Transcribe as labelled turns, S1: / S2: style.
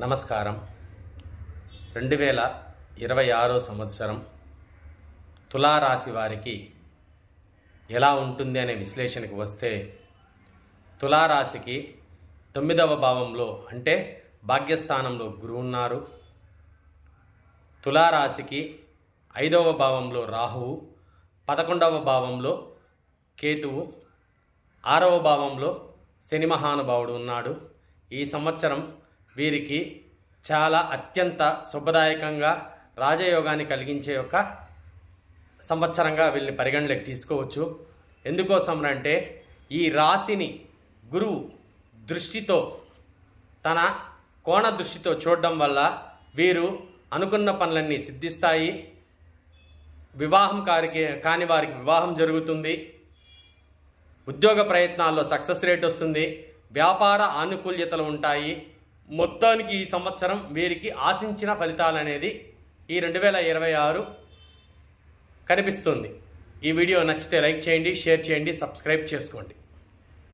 S1: నమస్కారం. 2026 సంవత్సరం తులారాశి వారికి ఎలా ఉంటుంది అనే విశ్లేషణకు వస్తే, తులారాశికి 9వ భావంలో అంటే భాగ్యస్థానంలో గురువు ఉన్నారు. తులారాశికి 5వ భావంలో రాహువు, 11వ భావంలో కేతువు, 6వ భావంలో శని మహానుభావుడు ఉన్నాడు. ఈ సంవత్సరం వీరికి చాలా అత్యంత శుభదాయకంగా రాజయోగాన్ని కలిగించే ఒక సంవత్సరంగా వీళ్ళని పరిగణలోకి తీసుకోవచ్చు. ఎందుకోసం అంటే ఈ రాశిని గురువు దృష్టితో, తన కోణ దృష్టితో చూడడం వల్ల వీరు అనుకున్న పనులన్నీ సిద్ధిస్తాయి. వివాహం కాని వారికి వివాహం జరుగుతుంది. ఉద్యోగ ప్రయత్నాల్లో సక్సెస్ రేట్ వస్తుంది. వ్యాపార ఆనుకూల్యతలు ఉంటాయి. మొత్తానికి ఈ సంవత్సరం వీరికి ఆశించిన ఫలితాలు అనేది ఈ 2026 కనిపిస్తుంది. ఈ వీడియో నచ్చితే లైక్ చేయండి, షేర్ చేయండి, సబ్స్క్రైబ్ చేసుకోండి.